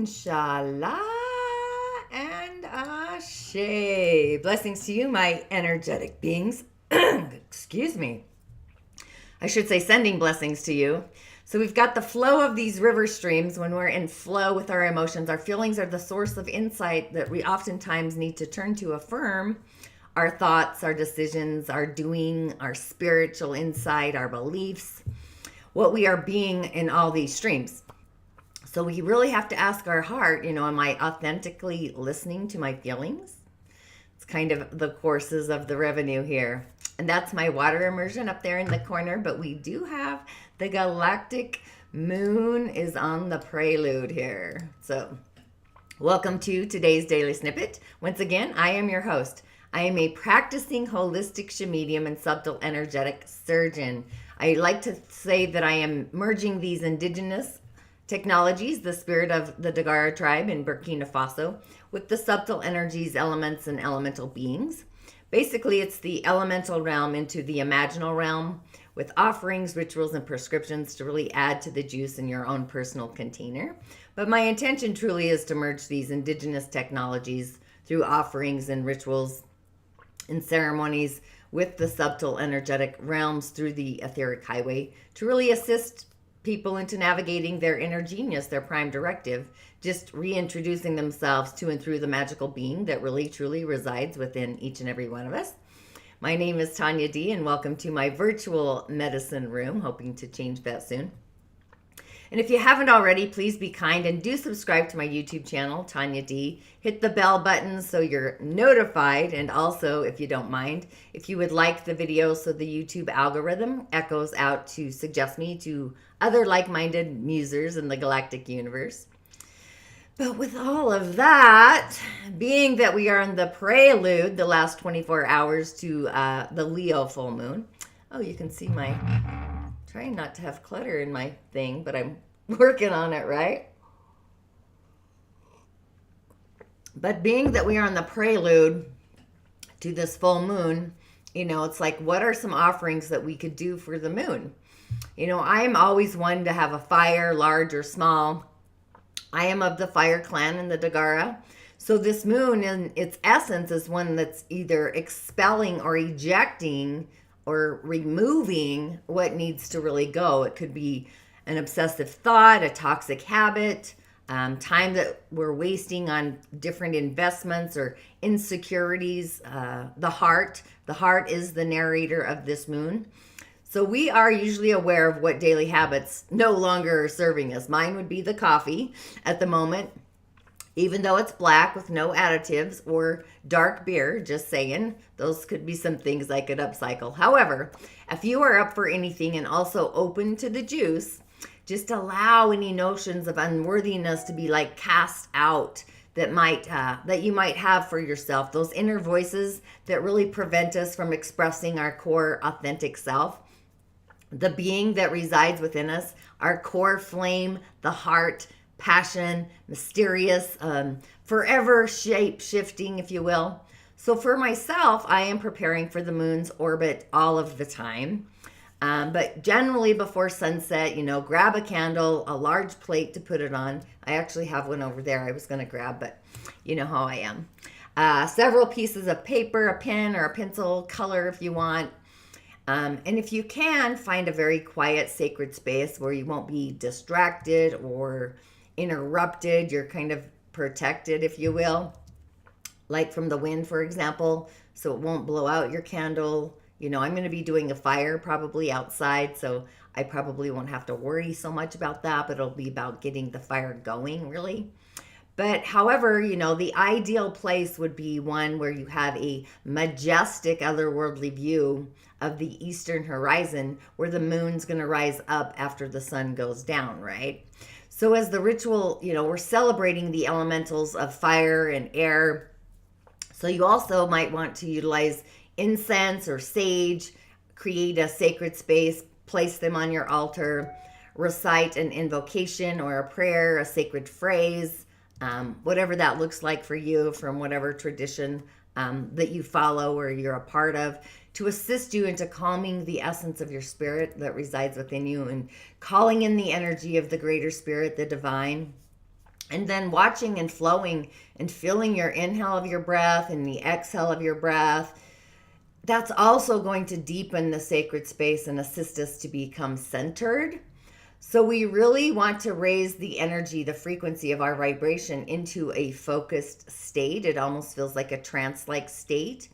InShalla and Ashe. Blessings to you, my energetic beings. Excuse me. I should say sending blessings to you. So we've got the flow of these river streams. When we're in flow with our emotions, our feelings are the source of insight that we oftentimes need to turn to affirm our thoughts, our decisions, our doing, our spiritual insight, our beliefs, what we are being in all these streams. So we really have to ask our heart, am I authentically listening to my feelings? It's kind of the courses of the revenue here. And that's my water immersion up there in the corner. But we do have the galactic moon is on the prelude here. So welcome to today's daily snippet. Once again, I am your host. I am a practicing holistic medium and subtle energetic surgeon. I like to say that I am merging these indigenous technologies, the spirit of the Dagara tribe in Burkina Faso, with the subtle energies, elements, and elemental beings. Basically, it's the elemental realm into the imaginal realm with offerings, rituals, and prescriptions to really add to the juice in your own personal container. But my intention truly is to merge these indigenous technologies through offerings and rituals and ceremonies with the subtle energetic realms through the etheric highway to really assist people into navigating their inner genius, their prime directive, just reintroducing themselves to and through the magical being that really truly resides within each and every one of us. My name is Tanya D, and welcome to my virtual medicine room, hoping to change that soon. And if you haven't already, please be kind and do subscribe to my YouTube channel, Tanya D. Hit the bell button so you're notified. And also, if you don't mind, if you would like the video so the YouTube algorithm echoes out to suggest me to other like-minded musers in the galactic universe. But with all of that, being that we are in the prelude, the last 24 hours to the Leo full moon. Oh, you can see my... Trying not to have clutter in my thing, but I'm working on it, right? But being that we are on the prelude to this full moon, it's like, what are some offerings that we could do for the moon? I'm always one to have a fire, large or small. I am of the fire clan in the Dagara. So this moon, in its essence, is one that's either expelling or ejecting or removing what needs to really go. It could be an obsessive thought, a toxic habit, time that we're wasting on different investments or insecurities. The heart is the narrator of this moon. So we are usually aware of what daily habits no longer are serving us. Mine would be the coffee at the moment, even though it's black with no additives, or dark beer, just saying. Those could be some things I could upcycle. However, if you are up for anything and also open to the juice, just allow any notions of unworthiness to be like cast out that you might have for yourself. Those inner voices that really prevent us from expressing our core authentic self. The being that resides within us, our core flame, the heart, passion, mysterious, forever shape-shifting, if you will. So for myself, I am preparing for the moon's orbit all of the time. But generally before sunset, grab a candle, a large plate to put it on. I actually have one over there I was going to grab, but you know how I am. Several pieces of paper, a pen or a pencil, color if you want. And if you can, find a very quiet, sacred space where you won't be distracted or interrupted. You're kind of protected, if you will, like from the wind, for example, so it won't blow out your candle. I'm going to be doing a fire probably outside, so I probably won't have to worry so much about that, but it'll be about getting the fire going, really. But however, the ideal place would be one where you have a majestic otherworldly view of the eastern horizon where the moon's going to rise up after the sun goes down, right? So as the ritual, we're celebrating the elementals of fire and air. So you also might want to utilize incense or sage, create a sacred space, place them on your altar, recite an invocation or a prayer, a sacred phrase, whatever that looks like for you from whatever tradition that you follow or you're a part of, to assist you into calming the essence of your spirit that resides within you and calling in the energy of the greater spirit, the divine, And then watching and flowing and feeling your inhale of your breath and the exhale of your breath. That's also going to deepen the sacred space and assist us to become centered. So we really want to raise the energy, the frequency of our vibration into a focused state. It almost feels like a trance-like state.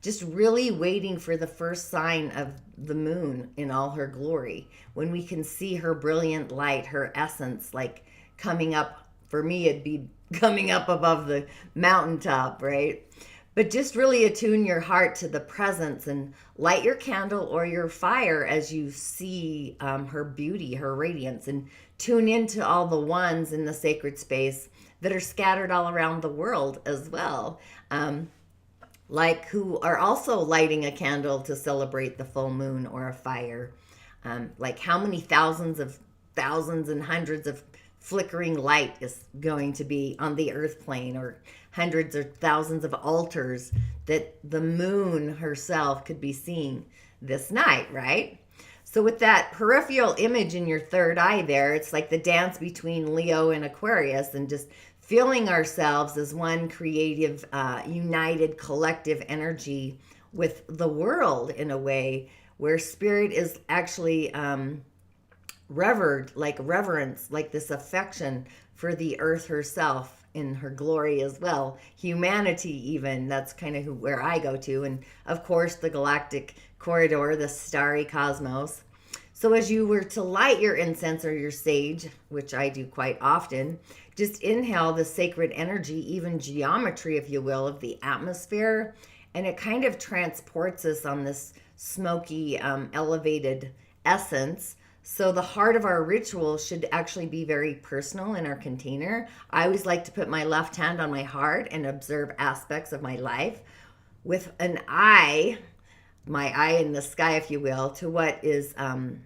Just really waiting for the first sign of the moon in all her glory, when we can see her brilliant light, her essence, like coming up. For me, it'd be coming up above the mountaintop, right? But just really attune your heart to the presence and light your candle or your fire as you see her beauty, her radiance, and tune into all the ones in the sacred space that are scattered all around the world as well. Like who are also lighting a candle to celebrate the full moon or a fire. Like how many thousands and hundreds of flickering light is going to be on the earth plane, or hundreds or thousands of altars that the moon herself could be seeing this night, right? So with that peripheral image in your third eye there, it's like the dance between Leo and Aquarius, and just feeling ourselves as one creative, united, collective energy with the world in a way where spirit is actually revered, like reverence, like this affection for the earth herself in her glory as well. Humanity even, that's kind of where I go to. And of course, the galactic corridor, the starry cosmos. So as you were to light your incense or your sage, which I do quite often, just inhale the sacred energy, even geometry, if you will, of the atmosphere. And it kind of transports us on this smoky, elevated essence. So the heart of our ritual should actually be very personal in our container. I always like to put my left hand on my heart and observe aspects of my life with an eye, my eye in the sky, if you will, to what in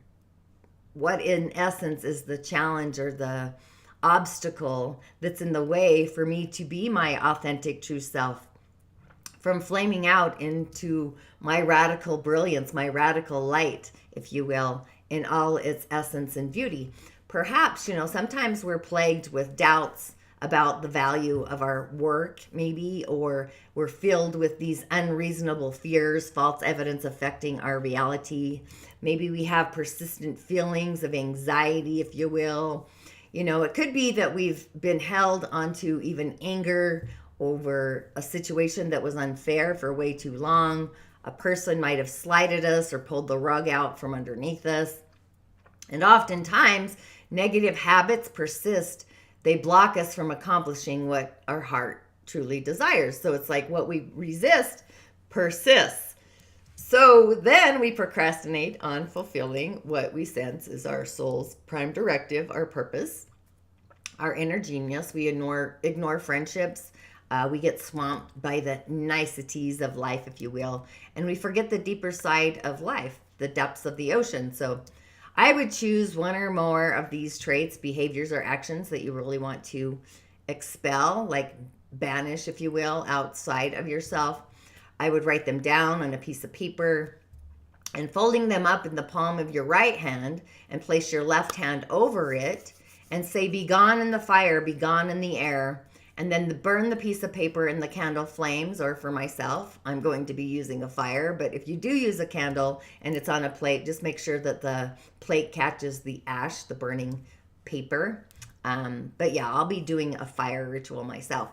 essence is the challenge or the obstacle that's in the way for me to be my authentic true self, from flaming out into my radical brilliance, my radical light, if you will, in all its essence and beauty. Perhaps, sometimes we're plagued with doubts about the value of our work, maybe, or we're filled with these unreasonable fears, false evidence affecting our reality. Maybe we have persistent feelings of anxiety, if you will. It could be that we've been held onto even anger over a situation that was unfair for way too long. A person might have slighted us or pulled the rug out from underneath us. And oftentimes, negative habits persist. They block us from accomplishing what our heart truly desires. So it's like what we resist persists. So then we procrastinate on fulfilling what we sense is our soul's prime directive, our purpose, our inner genius. We ignore friendships. We get swamped by the niceties of life, if you will, and we forget the deeper side of life, the depths of the ocean. So I would choose one or more of these traits, behaviors, or actions that you really want to expel, like banish, if you will, outside of yourself. I would write them down on a piece of paper and folding them up in the palm of your right hand and place your left hand over it and say, "Be gone in the fire, be gone in the air." And then burn the piece of paper in the candle flames, or for myself, I'm going to be using a fire. But if you do use a candle and it's on a plate, just make sure that the plate catches the ash, the burning paper. But yeah, I'll be doing a fire ritual myself.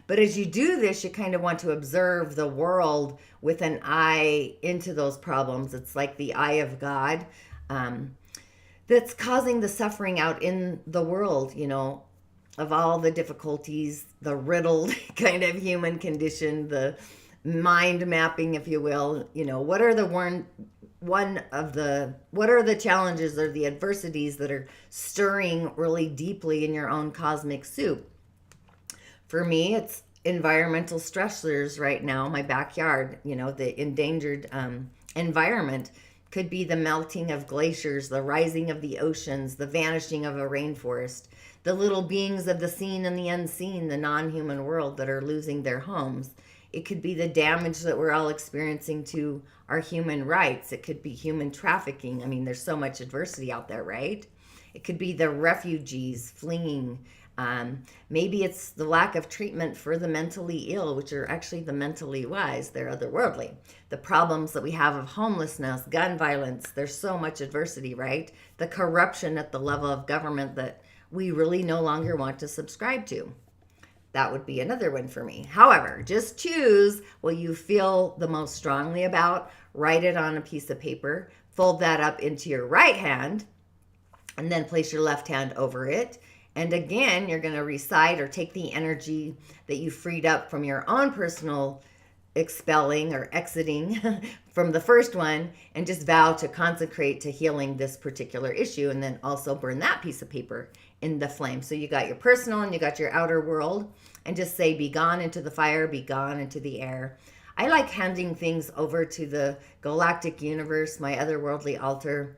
But as you do this, you kind of want to observe the world with an eye into those problems. It's like the eye of God that's causing the suffering out in the world, of all the difficulties, the riddled kind of human condition, the mind mapping, if you will. What are the what are the challenges or the adversities that are stirring really deeply in your own cosmic soup? For me, it's environmental stressors right now. My backyard, the endangered environment could be the melting of glaciers, the rising of the oceans, the vanishing of a rainforest, the little beings of the seen and the unseen, the non-human world that are losing their homes. It could be the damage that we're all experiencing to our human rights. It could be human trafficking. I mean, there's so much adversity out there, right? It could be the refugees fleeing Maybe it's the lack of treatment for the mentally ill, which are actually the mentally wise. They're otherworldly. The problems that we have of homelessness, gun violence, there's so much adversity, right? The corruption at the level of government that we really no longer want to subscribe to. That would be another one for me. However, just choose what you feel the most strongly about, write it on a piece of paper, fold that up into your right hand, and then place your left hand over it. And again, you're going to recite or take the energy that you freed up from your own personal expelling or exiting from the first one and just vow to consecrate to healing this particular issue, and then also burn that piece of paper in the flame. So you got your personal and you got your outer world, and just say, be gone into the fire, be gone into the air. I like handing things over to the galactic universe, my otherworldly altar,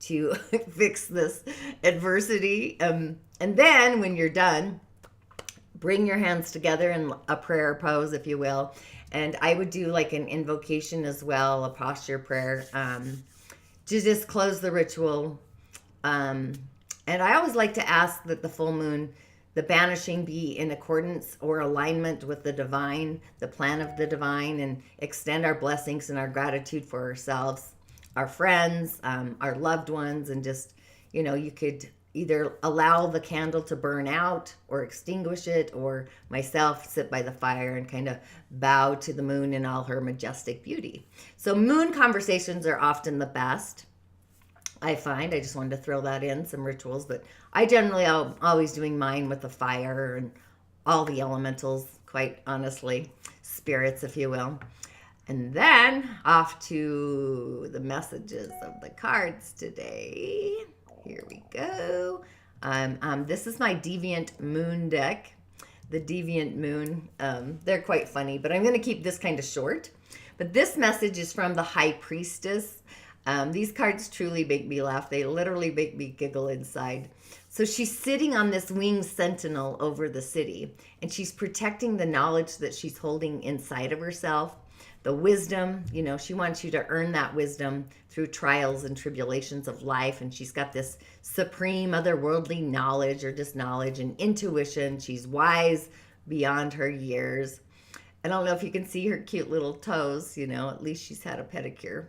to fix this adversity. And then when you're done, bring your hands together in a prayer pose, if you will. And I would do like an invocation as well, a posture prayer, to just close the ritual. And I always like to ask that the full moon, the banishing, be in accordance or alignment with the divine, the plan of the divine, and extend our blessings and our gratitude for ourselves, our friends, our loved ones, and just, you could either allow the candle to burn out or extinguish it, or myself sit by the fire and kind of bow to the moon in all her majestic beauty. So moon conversations are often the best, I find. I just wanted to throw that in, some rituals, but I generally am always doing mine with the fire and all the elementals, quite honestly, spirits, if you will. And then off to the messages of the cards today. Here we go. This is my Deviant Moon deck. The Deviant Moon. They're quite funny, but I'm going to keep this kind of short. But this message is from the High Priestess. These cards truly make me laugh. They literally make me giggle inside. So she's sitting on this winged sentinel over the city, and she's protecting the knowledge that she's holding inside of herself. The wisdom, she wants you to earn that wisdom through trials and tribulations of life. And she's got this supreme otherworldly knowledge, or just knowledge and intuition. She's wise beyond her years. I don't know if you can see her cute little toes, at least she's had a pedicure.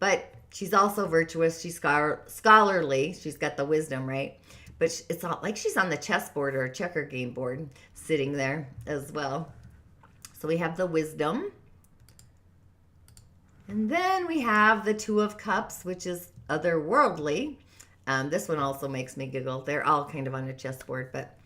But she's also virtuous. She's scholarly. She's got the wisdom, right? But it's all like she's on the chessboard or a checker game board sitting there as well. So we have the wisdom. And then we have the Two of Cups, which is otherworldly. This one also makes me giggle. They're all kind of on a chessboard, but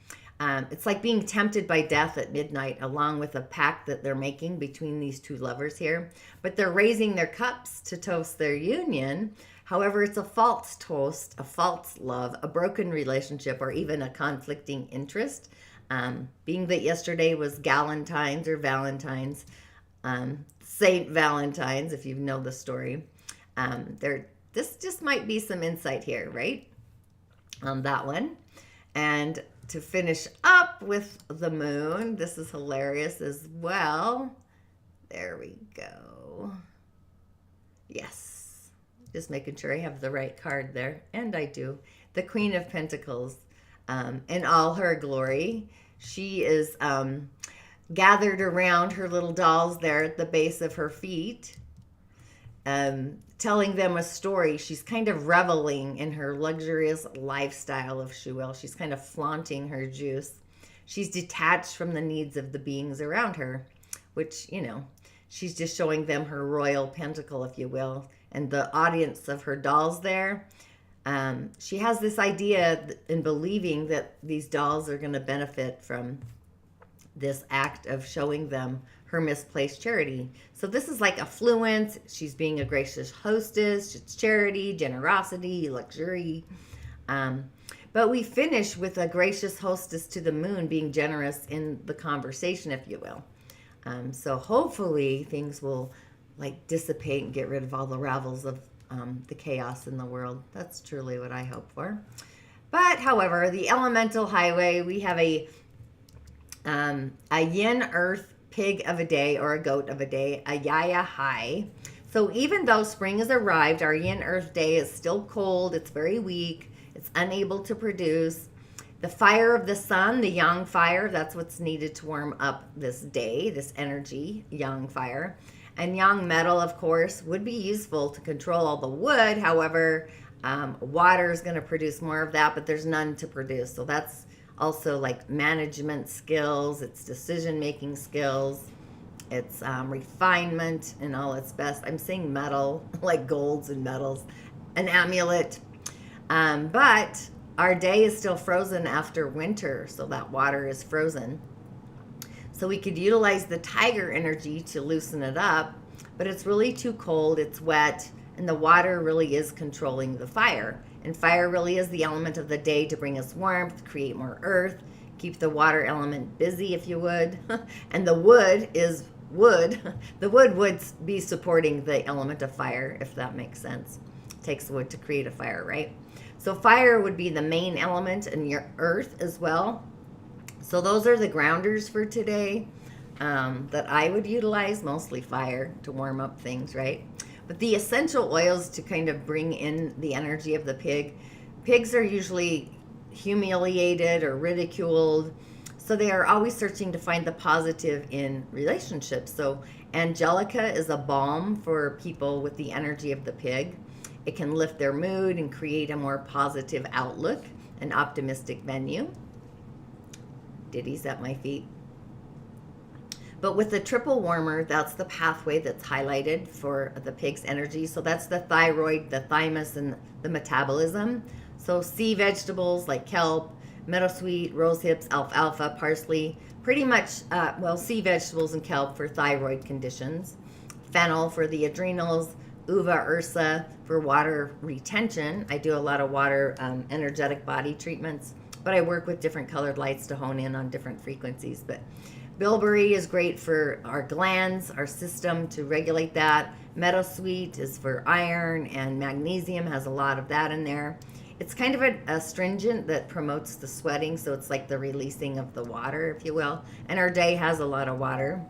it's like being tempted by death at midnight, along with a pact that they're making between these two lovers here. But they're raising their cups to toast their union. However, it's a false toast, a false love, a broken relationship, or even a conflicting interest. Being that yesterday was Galentine's or Valentine's, Saint Valentine's, if you know the story. This just might be some insight here, right? On that one. And to finish up with the moon, this is hilarious as well. There we go. Yes. Just making sure I have the right card there. And I do. The Queen of Pentacles, in all her glory. She is gathered around her little dolls there at the base of her feet, telling them a story. She's kind of reveling in her luxurious lifestyle, if she will. She's kind of flaunting her juice. She's detached from the needs of the beings around her, which, she's just showing them her royal pentacle, if you will. And the audience of her dolls there, she has this idea in believing that these dolls are going to benefit from this act of showing them her misplaced charity. So this is like affluence. She's being a gracious hostess. It's charity, generosity, luxury. But we finish with a gracious hostess to the moon being generous in the conversation, if you will. So hopefully things will dissipate and get rid of all the ravels of the chaos in the world. That's truly what I hope for. But however, the elemental highway, we have a Yin Earth pig of a day, or a goat of a day, a Yaya high. So even though spring has arrived, our Yin Earth day is still cold. It's very weak. It's unable to produce. The fire of the sun, the yang fire, that's what's needed to warm up this day, this energy, yang fire. And yang metal, of course, would be useful to control all the wood. However, water is going to produce more of that, but there's none to produce. So that's also like management skills, it's decision-making skills, it's refinement and all its best. I'm saying metal, like golds and metals, an amulet. But our day is still frozen after winter, so that water is frozen. So we could utilize the tiger energy to loosen it up, but it's really too cold, it's wet, and the water really is controlling the fire. And fire really is the element of the day to bring us warmth, create more earth, keep the water element busy, if you would. And the wood is wood. The wood would be supporting the element of fire, if that makes sense. It takes wood to create a fire, right? So fire would be the main element in your earth as well. So those are the grounders for today that I would utilize, mostly fire to warm up things, right? But the essential oils to kind of bring in the energy of the pig. Pigs are usually humiliated or ridiculed, so they are always searching to find the positive in relationships. So Angelica is a balm for people with the energy of the pig. It can lift their mood and create a more positive outlook, an optimistic venue. Ditties at my feet. But with the triple warmer, that's the pathway that's highlighted for the pig's energy. So that's the thyroid, the thymus, and the metabolism. So sea vegetables like kelp, meadowsweet, rose hips, alfalfa, parsley, pretty much, sea vegetables and kelp for thyroid conditions. Fennel for the adrenals, uva ursa for water retention. I do a lot of water energetic body treatments, but I work with different colored lights to hone in on different frequencies. But bilberry is great for our glands, our system to regulate that. Meadowsweet is for iron, and magnesium has a lot of that in there. It's kind of a astringent that promotes the sweating, so it's like the releasing of the water, if you will. And our day has a lot of water.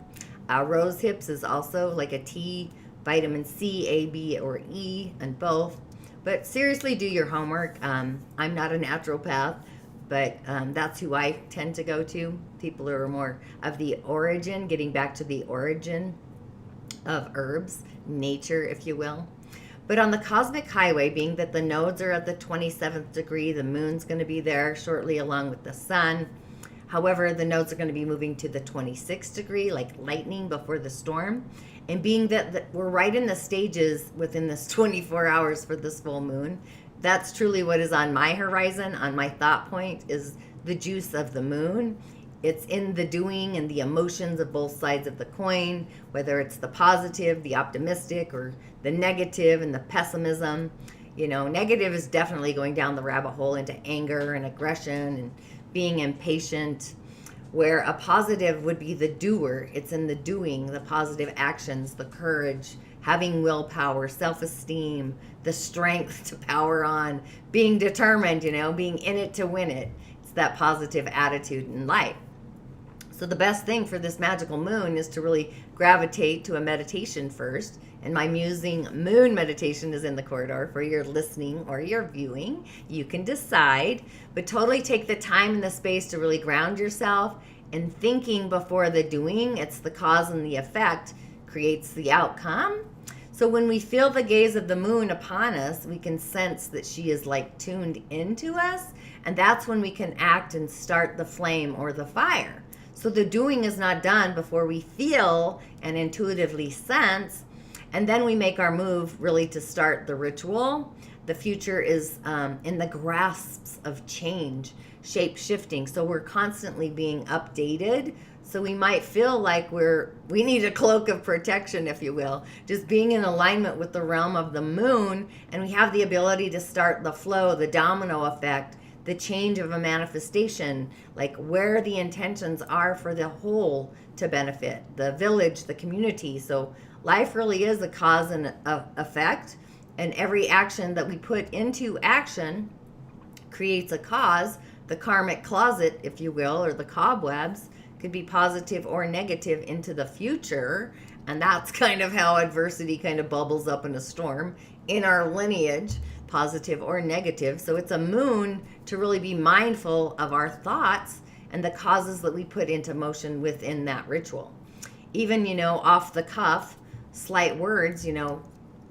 Rose hips is also like a tea, vitamin C, A, B, or E, and both. But seriously, do your homework. I'm not a naturopath, but that's who I tend to go to. People who are more of the origin, getting back to the origin of herbs, nature, if you will. But on the cosmic highway, being that the nodes are at the 27th degree, the moon's going to be there shortly along with the sun. However, the nodes are going to be moving to the 26th degree, like lightning before the storm. And being that we're right in the stages within this 24 hours for this full moon, that's truly what is on my horizon, on my thought point, is the juice of the moon. It's in the doing and the emotions of both sides of the coin, whether it's the positive, the optimistic, or the negative and the pessimism. You know, negative is definitely going down the rabbit hole into anger and aggression and being impatient, where a positive would be the doer. It's in the doing, the positive actions, the courage, having willpower, self-esteem, the strength to power on, being determined, you know, being in it to win it. It's that positive attitude in life. So the best thing for this magical moon is to really gravitate to a meditation first. And my musing moon meditation is in the corridor for your listening or your viewing. You can decide, but totally take the time and the space to really ground yourself. And thinking before the doing, it's the cause and the effect creates the outcome. So when we feel the gaze of the moon upon us, we can sense that she is like tuned into us. And that's when we can act and start the flame or the fire. So the doing is not done before we feel and intuitively sense, and then we make our move really to start the ritual. The future is in the grasps of change, shape shifting. So we're constantly being updated. So we might feel like we need a cloak of protection, if you will, just being in alignment with the realm of the moon, and we have the ability to start the flow, the domino effect, the change of a manifestation, like where the intentions are for the whole to benefit, the village, the community. So life really is a cause and effect, and every action that we put into action creates a cause. The karmic closet, if you will, or the cobwebs, could be positive or negative into the future. And that's kind of how adversity kind of bubbles up in a storm in our lineage. positive or negative. So it's a moon to really be mindful of our thoughts and the causes that we put into motion within that ritual. Even, off the cuff, slight words,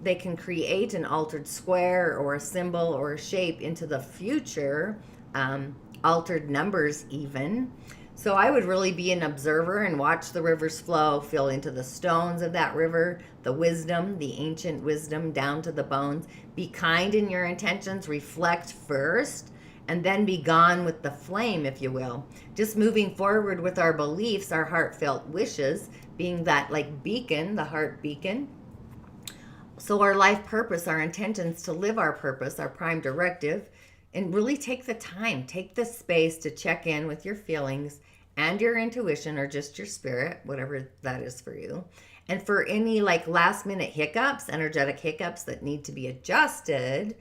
they can create an altered square or a symbol or a shape into the future, altered numbers even. So I would really be an observer and watch the rivers flow, feel into the stones of that river, the wisdom, the ancient wisdom down to the bones. Be kind in your intentions, reflect first, and then be gone with the flame, if you will. Just moving forward with our beliefs, our heartfelt wishes, being that like beacon, the heart beacon. So our life purpose, our intentions to live our purpose, our prime directive, and really take the time, take the space to check in with your feelings and your intuition, or just your spirit, whatever that is for you. And for any like last minute hiccups, energetic hiccups that need to be adjusted,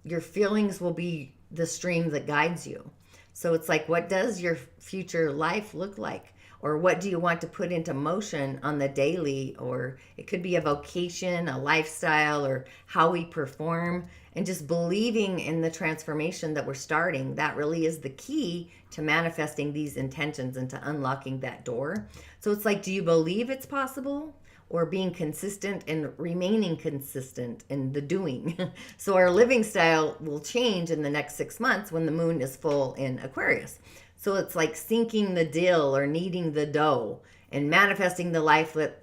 your feelings will be the stream that guides you. So it's like, what does your future life look like? Or what do you want to put into motion on the daily? Or it could be a vocation, a lifestyle, or how we perform. And just believing in the transformation that we're starting, that really is the key to manifesting these intentions and to unlocking that door. So it's like, do you believe it's possible? Or being consistent and remaining consistent in the doing. So our living style will change in the next 6 months when the moon is full in Aquarius. So it's like sinking the dill or kneading the dough and manifesting the life that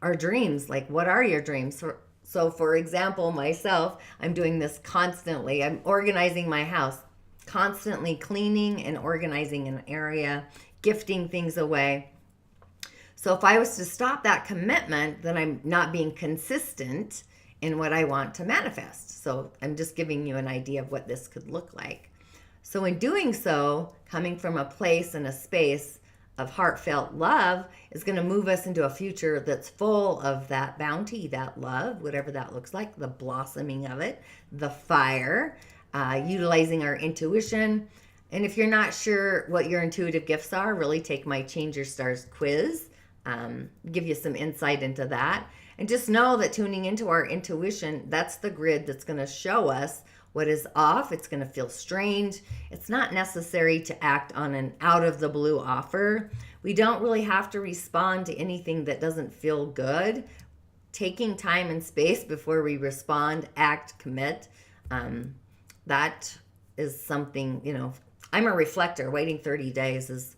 our dreams. Like, what are your dreams? So for example, myself, I'm doing this constantly. I'm organizing my house, constantly cleaning and organizing an area, gifting things away. So if I was to stop that commitment, then I'm not being consistent in what I want to manifest. So I'm just giving you an idea of what this could look like. So in doing so, coming from a place and a space of heartfelt love is going to move us into a future that's full of that bounty, that love, whatever that looks like, the blossoming of it, the fire, utilizing our intuition. And if you're not sure what your intuitive gifts are, really take my Change Your Stars quiz. Give you some insight into that. And just know that tuning into our intuition, that's the grid that's going to show us what is off. It's going to feel strange. It's not necessary to act on an out of the blue offer. We don't really have to respond to anything that doesn't feel good. Taking time and space before we respond, act, commit, that is something, I'm a reflector. Waiting 30 days is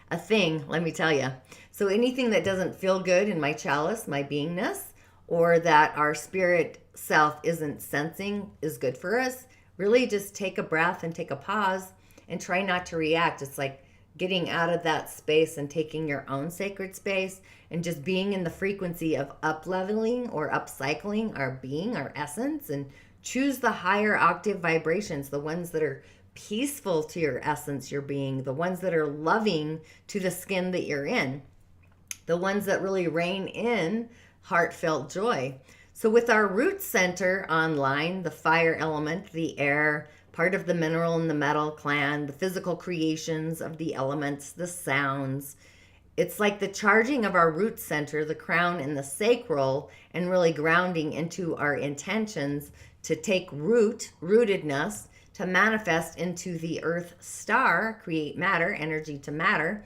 a thing, let me tell you. So anything that doesn't feel good in my chalice, my beingness, or that our spirit self isn't sensing is good for us, really just take a breath and take a pause and try not to react. It's like getting out of that space and taking your own sacred space and just being in the frequency of up-leveling or upcycling our being, our essence, and choose the higher octave vibrations, the ones that are peaceful to your essence, your being, the ones that are loving to the skin that you're in, the ones that really reign in heartfelt joy. So with our root center online, the fire element, the air, part of the mineral and the metal clan, the physical creations of the elements, the sounds, it's like the charging of our root center, the crown and the sacral, and really grounding into our intentions to take rootedness, to manifest into the earth star, create matter, energy to matter.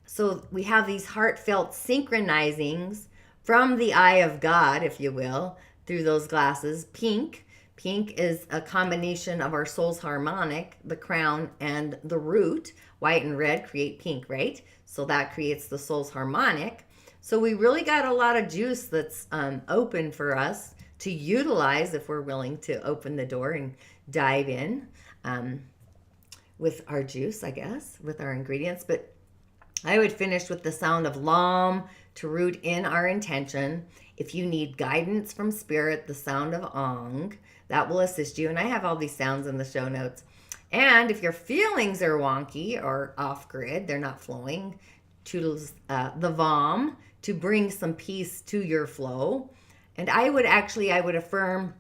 So we have these heartfelt synchronizings from the eye of God, if you will, through those glasses. Pink is a combination of our soul's harmonic, the crown and the root. White and red create pink, right? So that creates the soul's harmonic. So we really got a lot of juice that's open for us to utilize if we're willing to open the door and dive in with our juice, I guess, with our ingredients. But I would finish with the sound of Lam to root in our intention. If you need guidance from spirit, the sound of Ong, that will assist you. And I have all these sounds in the show notes. And if your feelings are wonky or off grid, they're not flowing, choose the Vam to bring some peace to your flow. And I would affirm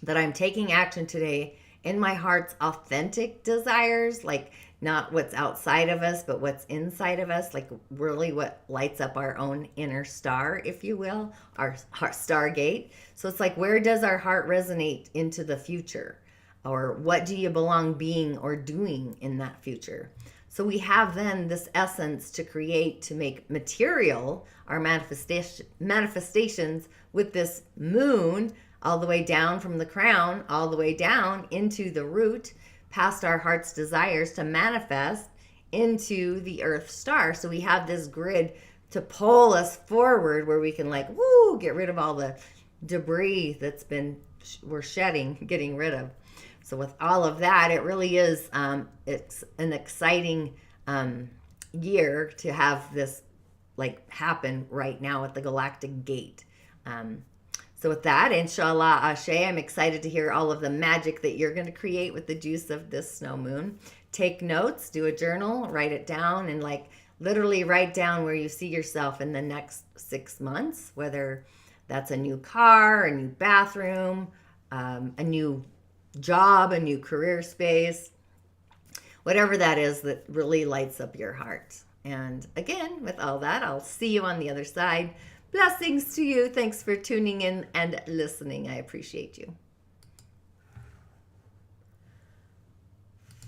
that I'm taking action today in my heart's authentic desires, like not what's outside of us, but what's inside of us, like really what lights up our own inner star, if you will, our stargate. So it's like, where does our heart resonate into the future? Or what do you belong being or doing in that future? So we have then this essence to create, to make material our manifestations with this moon all the way down from the crown, all the way down into the root, past our heart's desires to manifest into the Earth star. So we have this grid to pull us forward where we can get rid of all the debris that's we're getting rid of. So with all of that, it really is it's an exciting year to have this happen right now at the galactic gate. So with that, InShalla, Ashe, I'm excited to hear all of the magic that you're going to create with the juice of this snow moon. Take notes, do a journal, write it down, and literally write down where you see yourself in the next 6 months, whether that's a new car, a new bathroom, a new job, a new career space, whatever that is that really lights up your heart. And again, with all that, I'll see you on the other side. Blessings to you. Thanks for tuning in and listening. I appreciate you.